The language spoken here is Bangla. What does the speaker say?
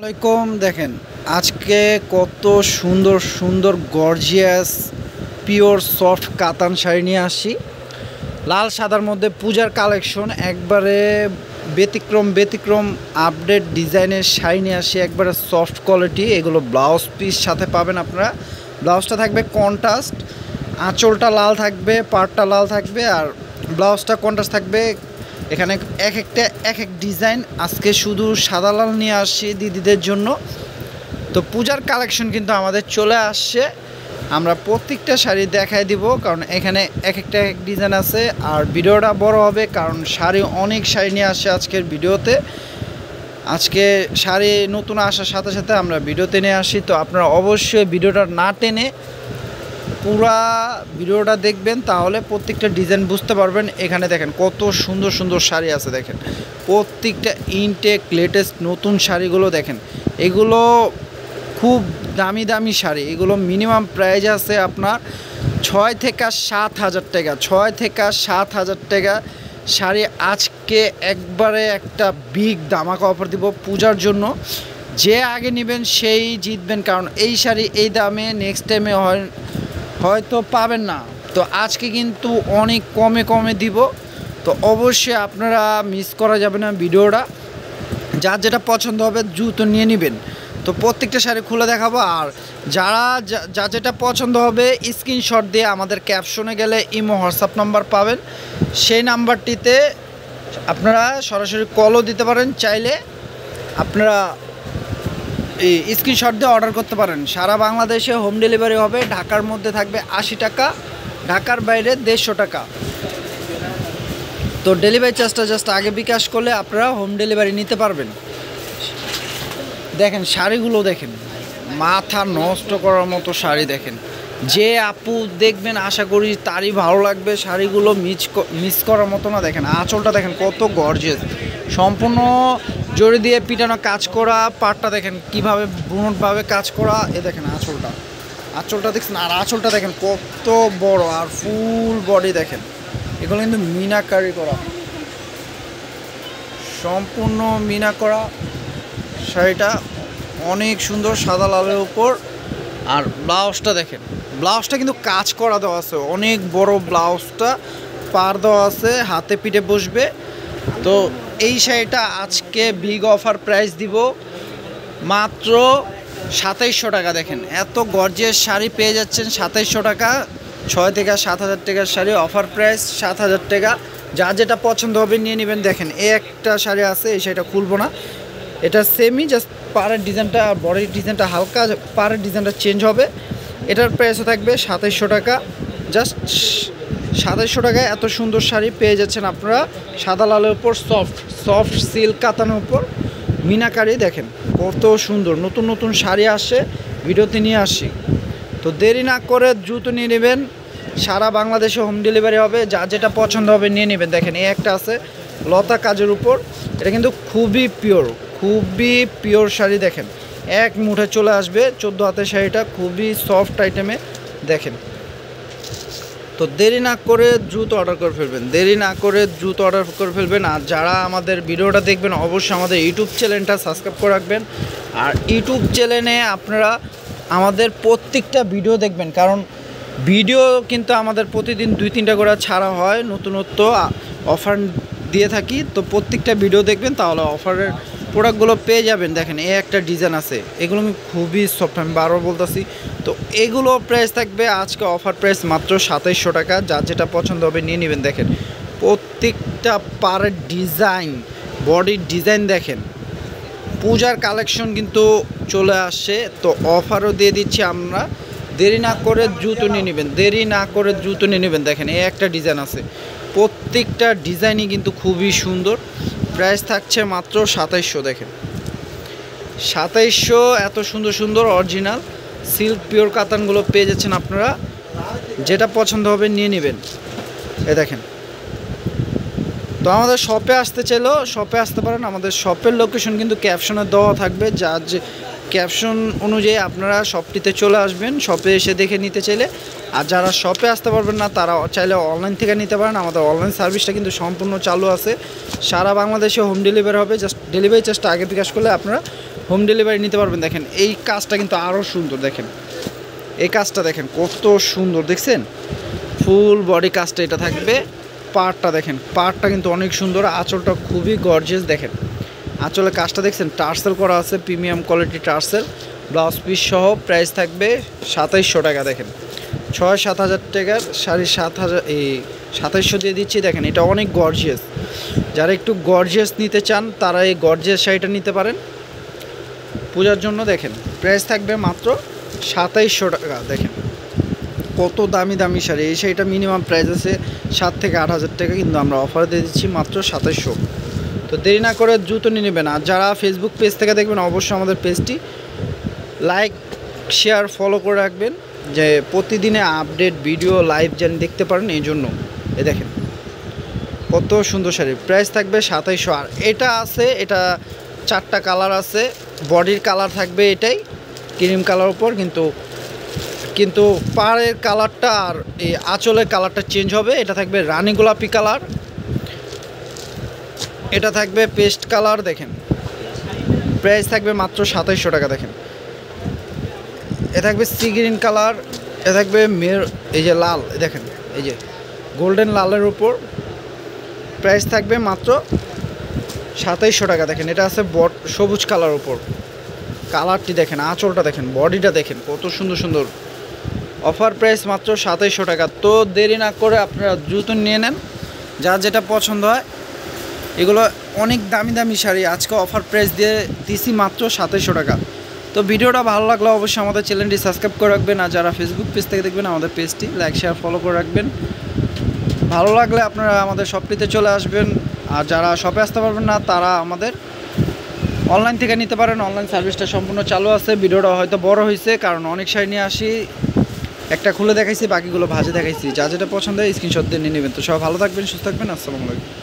আসসালামাইকুম। দেখেন আজকে কত সুন্দর সুন্দর গর্জিয়াস পিওর সফট কাতান শাড়ি নিয়ে আসি। লাল সাদার মধ্যে পূজার কালেকশন, একবারে ব্যতিক্রম ব্যতিক্রম আপডেট ডিজাইনের শাড়ি নিয়ে আসি, একবারে সফট কোয়ালিটি। এগুলো ব্লাউজ পিস সাথে পাবেন আপনারা। ব্লাউজটা থাকবে কন্ট্রাস্ট, আঁচলটা লাল থাকবে, পাড়টা লাল থাকবে, আর ব্লাউজটা কন্ট্রাস্ট থাকবে। এখানে এক একটা এক এক ডিজাইন। আজকে শুধু সাদা লাল নিয়ে আসছি দিদিদের জন্য। তো পূজার কালেকশন কিন্তু আমাদের চলে আসছে, আমরা প্রত্যেকটা শাড়ি দেখাই দিব, কারণ এখানে এক একটা এক ডিজাইন আছে। আর ভিডিওটা বড় হবে কারণ শাড়ি অনেক শাড়ি নিয়ে আসছে আজকের ভিডিওতে। আজকে শাড়ি নতুন আসার সাথে সাথে আমরা ভিডিওতে নিয়ে আসি। তো আপনারা অবশ্যই ভিডিওটা না টেনে পুরা ভিডিওটা দেখবেন, তাহলে প্রত্যেকটা ডিজাইন বুঝতে পারবেন। এখানে দেখেন কত সুন্দর সুন্দর শাড়ি আছে, দেখেন প্রত্যেকটা ইনটেক লেটেস্ট নতুন শাড়িগুলো দেখেন। এগুলো খুব দামি দামি শাড়ি, এগুলো মিনিমাম প্রাইস আছে আপনার 6 থেকে 7 হাজার টাকা। 6 থেকে 7 হাজার টাকা শাড়ি আজকে একবারে একটা বিগ ধামাকা অফার দিব পূজার জন্য। যে আগে নেবেন সেই জিতবেন, কারণ এই শাড়ি এই দামে নেক্সট টাইমে হয়তো পাবেন না। তো আজকে কিন্তু অনেক কমে কমে দিব, তো অবশ্যই আপনারা মিস করা যাবে না ভিডিওটা। যার যেটা পছন্দ হবে দ্রুত নিয়ে নেবেন। তো প্রত্যেকটা শাড়ি খুলে দেখাবো, আর যার যেটা পছন্দ হবে স্ক্রিনশট দিয়ে আমাদের ক্যাপশনে গেলে ইমো হোয়াটসঅ্যাপ নাম্বার পাবেন, সেই নাম্বারটিতে আপনারা সরাসরি কলও দিতে পারেন। চাইলে আপনারা এই স্ক্রিনশট দিয়ে অর্ডার করতে পারেন। সারা বাংলাদেশে হোম ডেলিভারি হবে। ঢাকার মধ্যে থাকবে 80 টাকা, ঢাকার বাইরে 150 টাকা। তো ডেলিভারি চার্জটা জাস্ট আগে বিকাশ করলে আপনারা হোম ডেলিভারি নিতে পারবেন। দেখেন শাড়িগুলো দেখেন, মাথা নষ্ট করার মতো শাড়ি। দেখেন যে আপু দেখবেন আশা করি তারই ভালো লাগবে। শাড়িগুলো মিস করার মতো না। দেখেন আঁচলটা দেখেন কত গর্জিয়াস, সম্পূর্ণ জড়ি দিয়ে পিটানো কাজ করা। পাটটা দেখেন কিভাবে বুনটভাবে কাজ করা। এ দেখেন আঁচলটা দেখছেন, আর আঁচলটা দেখেন কত বড়, আর ফুল বডি দেখেন। এগুলো কিন্তু মিনাকারি করা, সম্পূর্ণ মিনা করা। শাড়িটা অনেক সুন্দর সাদা লালের উপর। আর ব্লাউজটা দেখেন, ব্লাউজটা কিন্তু কাজ করা দেওয়া আছে, অনেক বড় ব্লাউজটা পার দেওয়া আছে, হাতে পিঠে বসবে। তো এই শাড়িটা আজকে বিগ অফার প্রাইস দিব মাত্র 2700 টাকা। দেখেন এত গর্জিয়াস শাড়ি পেয়ে যাচ্ছেন 2700 টাকা। 6 থেকে 7 হাজার টাকার শাড়ি, অফার প্রাইস 7 হাজার টাকা। যার যেটা পছন্দ হবে নিয়ে নেবেন। দেখেন এই একটা শাড়ি আছে, এই শাড়িটা খুলবো না, এটা সেমই, জাস্ট পাড়ের ডিজাইনটা, বডির ডিজাইনটা হালকা, পাড়ের ডিজাইনটা চেঞ্জ হবে। এটার প্রাইসও থাকবে 2700 টাকা। জাস্ট 2700 টাকায় এত সুন্দর শাড়ি পেয়ে যাচ্ছেন আপনারা। সাদা লালের উপর সফট সিল্ক কাতানের উপর মিনাকারি। দেখেন কত সুন্দর নতুন নতুন শাড়ি আসে, ভিডিওতে নিয়ে আসি। তো দেরি না করে দ্রুত নিয়ে নেবেন। সারা বাংলাদেশে হোম ডেলিভারি হবে। যা যেটা পছন্দ হবে নিয়ে নেবেন। দেখেন এই একটা আছে লতা কাজের উপর, এটা কিন্তু খুবই পিওর শাড়ি। দেখেন এক মুঠে চলে আসবে 14 হাতের শাড়িটা, খুবই সফট আইটেমে। দেখেন তো দেরি না করে দ্রুত অর্ডার করে ফেলবেন। আর যারা আমাদের ভিডিওটা দেখবেন অবশ্যই আমাদের ইউটিউব চ্যানেলটা সাবস্ক্রাইব করে রাখবেন। আর ইউটিউব চ্যানেলে আপনারা আমাদের প্রত্যেকটা ভিডিও দেখবেন, কারণ ভিডিও কিন্তু আমাদের প্রতিদিন 2-3টা করে ছাড়া হয়, নতুনত্ব অফার দিয়ে থাকি। তো প্রত্যেকটা ভিডিও দেখবেন, তাহলে অফারের প্রোডাক্টগুলো পেয়ে যাবেন। দেখেন এই একটা ডিজাইন আছে, এগুলো খুবই সফট, আমি বারবার বলতেছি। তো এগুলো প্রাইস থাকবে আজকে অফার প্রাইস মাত্র 2700 টাকা। যার যেটা পছন্দ হবে নিয়ে নেবেন। দেখেন প্রত্যেকটা পাড়ের ডিজাইন, বডির ডিজাইন দেখেন। পূজার কালেকশন কিন্তু চলে আসছে, তো অফারও দিয়ে দিচ্ছি আমরা। দেরি না করে দ্রুত নিয়ে নেবেন। দেখেন এই একটা ডিজাইন আছে, প্রত্যেকটা ডিজাইনই কিন্তু খুবই সুন্দর। প্রাইস থাকছে মাত্র 2700। দেখেন 2700, এত সুন্দর সুন্দর অরিজিনাল সিল্ক পিওর কাতানগুলো পেয়ে যাচ্ছেন আপনারা। যেটা পছন্দ হবে নিয়ে নেবেন। এ দেখেন, তো আমাদের শপে আসতে চাইলেও শপে আসতে পারেন। আমাদের শপের লোকেশন কিন্তু ক্যাপশনে দেওয়া থাকবে, যার যে ক্যাপশন অনুযায়ী আপনারা শপটিতে চলে আসবেন, শপে এসে দেখে নিতে চাইলে। আর যারা শপে আসতে পারবেন না তারা চাইলে অনলাইন থেকে নিতে পারেন। আমাদের অনলাইন সার্ভিসটা কিন্তু সম্পূর্ণ চালু আছে, সারা বাংলাদেশে হোম ডেলিভারি হবে। জাস্ট ডেলিভারি চার্জটা আগে বিকাশ করলে আপনারা হোম ডেলিভারি নিতে পারবেন। দেখেন এই কাজটা কিন্তু আরও সুন্দর, দেখেন এই কাজটা দেখেন কত সুন্দর, দেখছেন ফুল বডি কাজটা এটা থাকবে। পাড়টা দেখেন, পাড়টা কিন্তু অনেক সুন্দর, আঁচলটা খুবই গর্জিয়াস। দেখেন আঁচলের কাজটা দেখছেন, টার্সেল করা আছে, premium quality tassel, blouse piece সহ। প্রাইস থাকবে 2700 টাকা। দেখেন 6-7 হাজার টাকার শাড়ি 7,000 এই 2700 দিয়ে দিচ্ছি। দেখেন এটা অনেক গর্জিয়াস, যারা একটু গর্জিয়াস নিতে চান তারা এই গর্জিয়াস শাড়িটা নিতে পারেন পূজার জন্য। দেখেন প্রাইস থাকবে মাত্র 2700 টাকা। দেখেন কত দামি দামি শাড়ি, এই শাড়িটা মিনিমাম প্রাইস আছে 7 থেকে 8 হাজার টাকা, কিন্তু আমরা অফার দিয়ে দিচ্ছি মাত্র 2700। তো দেরি না করে দ্রুত নিয়ে নেবেন। আর যারা ফেসবুক পেজ থেকে দেখবেন অবশ্যই আমাদের পেজটি লাইক শেয়ার ফলো করে রাখবেন, যে প্রতিদিনে আপডেট ভিডিও লাইভ যেন দেখতে পারেন। এই জন্য এই দেখেন কত সুন্দর শাড়ি, প্রাইস থাকবে 2700। আর এটা আছে, এটা 4টা কালার আছে, বডির কালার থাকবে এটাই ক্রিম কালার উপর, কিন্তু পাড়ের কালারটা আর এই আঁচলের কালারটা চেঞ্জ হবে। এটা থাকবে রানী গোলাপি কালার, এটা থাকবে পেস্ট কালার। দেখেন প্রাইস থাকবে মাত্র 2700 টাকা। দেখেন এ থাকবে সি গ্রিন কালার, এ থাকবে এই যে লাল, দেখেন এই যে গোল্ডেন লালের উপর, প্রাইস থাকবে মাত্র 2700 টাকা। দেখেন এটা আছে সবুজ কালার উপর, কালারটি দেখেন, আঁচলটা দেখেন, বডিটা দেখেন কত সুন্দর সুন্দর। অফার প্রাইস মাত্র 2700 টাকা। তো দেরি না করে আপনারা দ্রুত নিয়ে নেন, যার যেটা পছন্দ হয়। এগুলো অনেক দামি দামি শাড়ি, আজকে অফার প্রাইস দিয়ে দিছি মাত্র 2700 টাকা। তো ভিডিওটা ভালো লাগলে অবশ্যই আমাদের চ্যানেলটি সাবস্ক্রাইব করে রাখবেন, আর যারা ফেসবুক পেজ থেকে দেখবেন আমাদের পেজটি লাইক শেয়ার ফলো করে রাখবেন। ভালো লাগলে আপনারা আমাদের শপটিতে চলে আসবেন, আর যারা শপে আসতে পারবেন না তারা আমাদের অনলাইন থেকে নিতে পারেন। অনলাইন সার্ভিসটা সম্পূর্ণ চালু আছে। ভিডিওটা হয়তো বড় হয়েছে কারণ অনেক শাড়ি নিয়ে আসি, একটা খুলে দেখাইছি, বাকিগুলো ভাজে দেখাইছি। যা যেটা পছন্দ হয় স্ক্রিনশট দিয়ে নিয়ে নেবেন। তো সবাই ভালো থাকবেন, সুস্থ থাকবেন, আসসালামু আলাইকুম।